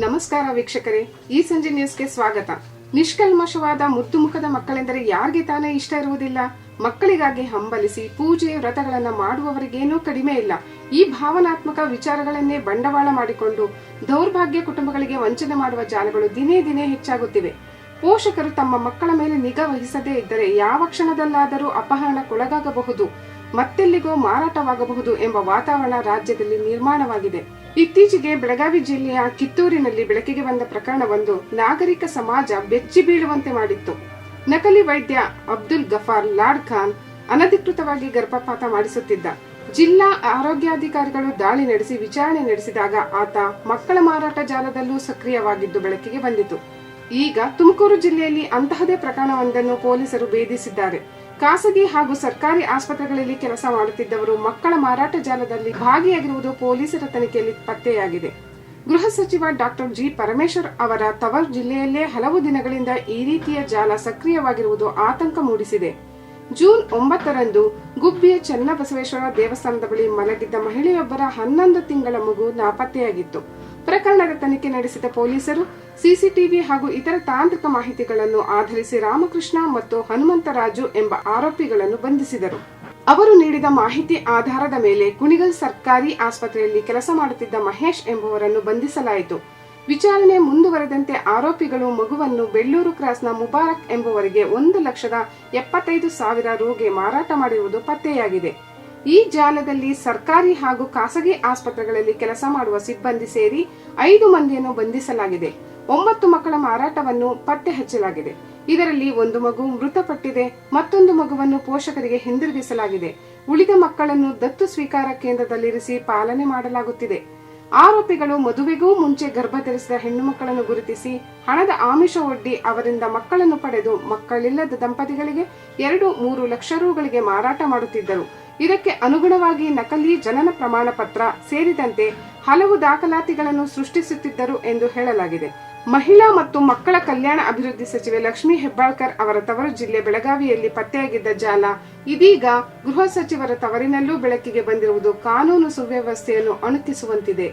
ನಮಸ್ಕಾರ ವೀಕ್ಷಕರೇ, ಈ ಸಂಜೆ ನ್ಯೂಸ್ಗೆ ಸ್ವಾಗತ. ನಿಷ್ಕಲ್ಮಶವಾದ ಮುದ್ದು ಮುಖದ ಮಕ್ಕಳೆಂದರೆ ಯಾರಿಗೆ ತಾನೇ ಇಷ್ಟ ಇರುವುದಿಲ್ಲ? ಮಕ್ಕಳಿಗಾಗಿ ಹಂಬಲಿಸಿ ಪೂಜೆ ವ್ರತಗಳನ್ನ ಮಾಡುವವರಿಗೇನೂ ಕಡಿಮೆ ಇಲ್ಲ. ಈ ಭಾವನಾತ್ಮಕ ವಿಚಾರಗಳನ್ನೇ ಬಂಡವಾಳ ಮಾಡಿಕೊಂಡು ದೌರ್ಭಾಗ್ಯ ಕುಟುಂಬಗಳಿಗೆ ವಂಚನೆ ಮಾಡುವ ಜಾಲಗಳು ದಿನೇ ದಿನೇ ಹೆಚ್ಚಾಗುತ್ತಿವೆ. ಪೋಷಕರು ತಮ್ಮ ಮಕ್ಕಳ ಮೇಲೆ ನಿಗಾ ವಹಿಸದೇ ಇದ್ದರೆ ಯಾವ ಕ್ಷಣದಲ್ಲಾದರೂ ಅಪಹರಣಕ್ಕೊಳಗಾಗಬಹುದು, ಮತ್ತೆಲ್ಲಿಗೋ ಮಾರಾಟವಾಗಬಹುದು ಎಂಬ ವಾತಾವರಣ ರಾಜ್ಯದಲ್ಲಿ ನಿರ್ಮಾಣವಾಗಿದೆ. ಇತ್ತೀಚೆಗೆ ಬೆಳಗಾವಿ ಜಿಲ್ಲೆಯ ಕಿತ್ತೂರಿನಲ್ಲಿ ಬೆಳಕಿಗೆ ಬಂದ ಪ್ರಕರಣವೊಂದು ನಾಗರಿಕ ಸಮಾಜ ಬೆಚ್ಚಿ ಬೀಳುವಂತೆ ಮಾಡಿತ್ತು. ನಕಲಿ ವೈದ್ಯ ಅಬ್ದುಲ್ ಗಫಾರ್ ಲಾಡ್ ಖಾನ್ ಅನಧಿಕೃತವಾಗಿ ಗರ್ಭಪಾತ ಮಾಡಿಸುತ್ತಿದ್ದ. ಜಿಲ್ಲಾ ಆರೋಗ್ಯಾಧಿಕಾರಿಗಳು ದಾಳಿ ನಡೆಸಿ ವಿಚಾರಣೆ ನಡೆಸಿದಾಗ ಆತ ಮಕ್ಕಳ ಮಾರಾಟ ಜಾಲದಲ್ಲೂ ಸಕ್ರಿಯವಾಗಿದ್ದು ಬೆಳಕಿಗೆ ಬಂದಿತು. ಈಗ ತುಮಕೂರು ಜಿಲ್ಲೆಯಲ್ಲಿ ಅಂತಹದೇ ಪ್ರಕರಣವೊಂದನ್ನು ಪೊಲೀಸರು ಭೇದಿಸಿದ್ದಾರೆ. ಖಾಸಗಿ ಹಾಗೂ ಸರ್ಕಾರಿ ಆಸ್ಪತ್ರೆಗಳಲ್ಲಿ ಕೆಲಸ ಮಾಡುತ್ತಿದ್ದವರು ಮಕ್ಕಳ ಮಾರಾಟ ಜಾಲದಲ್ಲಿ ಭಾಗಿಯಾಗಿರುವುದು ಪೊಲೀಸರ ತನಿಖೆಯಲ್ಲಿ ಪತ್ತೆಯಾಗಿದೆ. ಗೃಹ ಸಚಿವ ಡಾಕ್ಟರ್ ಜಿ ಪರಮೇಶ್ವರ್ ಅವರ ತವರು ಜಿಲ್ಲೆಯಲ್ಲೇ ಹಲವು ದಿನಗಳಿಂದ ಈ ರೀತಿಯ ಜಾಲ ಸಕ್ರಿಯವಾಗಿರುವುದು ಆತಂಕ ಮೂಡಿಸಿದೆ. ಜೂನ್ 9ರಂದು ಗುಬ್ಬಿಯ ಚನ್ನಬಸವೇಶ್ವರ ದೇವಸ್ಥಾನದ ಬಳಿ ಮಲಗಿದ್ದ ಮಹಿಳೆಯೊಬ್ಬರ 11 ತಿಂಗಳ ಮಗು ನಾಪತ್ತೆಯಾಗಿತ್ತು. ಪ್ರಕರಣದ ತನಿಖೆ ನಡೆಸಿದ ಪೊಲೀಸರು ಸಿಸಿಟಿವಿ ಹಾಗೂ ಇತರ ತಾಂತ್ರಿಕ ಮಾಹಿತಿಗಳನ್ನು ಆಧರಿಸಿ ರಾಮಕೃಷ್ಣ ಮತ್ತು ಹನುಮಂತರಾಜು ಎಂಬ ಆರೋಪಿಗಳನ್ನು ಬಂಧಿಸಿದರು. ಅವರು ನೀಡಿದ ಮಾಹಿತಿ ಆಧಾರದ ಮೇಲೆ ಕುಣಿಗಲ್ ಸರ್ಕಾರಿ ಆಸ್ಪತ್ರೆಯಲ್ಲಿ ಕೆಲಸ ಮಾಡುತ್ತಿದ್ದ ಮಹೇಶ್ ಎಂಬುವರನ್ನು ಬಂಧಿಸಲಾಯಿತು. ವಿಚಾರಣೆ ಮುಂದುವರೆದಂತೆ ಆರೋಪಿಗಳು ಮಗುವನ್ನು ಬೆಳ್ಳೂರು ಕ್ರಾಸ್ನ ಮುಬಾರಕ್ ಎಂಬುವರಿಗೆ 1,75,000 ರುಗೆ ಮಾರಾಟ ಮಾಡಿರುವುದು ಪತ್ತೆಯಾಗಿದೆ. ಈ ಜಾಲದಲ್ಲಿ ಸರ್ಕಾರಿ ಹಾಗೂ ಖಾಸಗಿ ಆಸ್ಪತ್ರೆಗಳಲ್ಲಿ ಕೆಲಸ ಮಾಡುವ ಸಿಬ್ಬಂದಿ ಸೇರಿ 5 ಮಂದಿಯನ್ನು ಬಂಧಿಸಲಾಗಿದೆ. 9 ಮಕ್ಕಳ ಮಾರಾಟವನ್ನು ಪತ್ತೆ ಹಚ್ಚಲಾಗಿದೆ. ಇದರಲ್ಲಿ 1 ಮಗು ಮೃತಪಟ್ಟಿದೆ, ಮತ್ತೊಂದು ಮಗುವನ್ನು ಪೋಷಕರಿಗೆ ಹಿಂದಿರುಗಿಸಲಾಗಿದೆ. ಉಳಿದ ಮಕ್ಕಳನ್ನು ದತ್ತು ಸ್ವೀಕಾರ ಕೇಂದ್ರದಲ್ಲಿರಿಸಿ ಪಾಲನೆ ಮಾಡಲಾಗುತ್ತಿದೆ. ಆರೋಪಿಗಳು ಮದುವೆಗೂ ಮುಂಚೆ ಗರ್ಭ ಧರಿಸಿದ ಹೆಣ್ಣು ಮಕ್ಕಳನ್ನು ಗುರುತಿಸಿ ಹಣದ ಆಮಿಷ ಒಡ್ಡಿ ಅವರಿಂದ ಮಕ್ಕಳನ್ನು ಪಡೆದು ಮಕ್ಕಳಿಲ್ಲದ ದಂಪತಿಗಳಿಗೆ 2-3 ಲಕ್ಷ ರುಗಳಿಗೆ ಮಾರಾಟ ಮಾಡುತ್ತಿದ್ದರು. ಇದಕ್ಕೆ ಅನುಗುಣವಾಗಿ ನಕಲಿ ಜನನ ಪ್ರಮಾಣ ಪತ್ರ ಸೇರಿದಂತೆ ಹಲವು ದಾಖಲಾತಿಗಳನ್ನು ಸೃಷ್ಟಿಸುತ್ತಿದ್ದರು ಎಂದು ಹೇಳಲಾಗಿದೆ. ಮಹಿಳಾ ಮತ್ತು ಮಕ್ಕಳ ಕಲ್ಯಾಣ ಅಭಿವೃದ್ಧಿ ಸಚಿವೆ ಲಕ್ಷ್ಮೀ ಹೆಬ್ಬಾಳ್ಕರ್ ಅವರ ತವರು ಜಿಲ್ಲೆ ಬೆಳಗಾವಿಯಲ್ಲಿ ಪತ್ತೆಯಾಗಿದ್ದ ಜಾಲ ಇದೀಗ ಗೃಹ ಸಚಿವರ ತವರಿನಲ್ಲೂ ಬೆಳಕಿಗೆ ಬಂದಿರುವುದು ಕಾನೂನು ಸುವ್ಯವಸ್ಥೆಯನ್ನು ಅಣುಕಿಸುವಂತಿದೆ.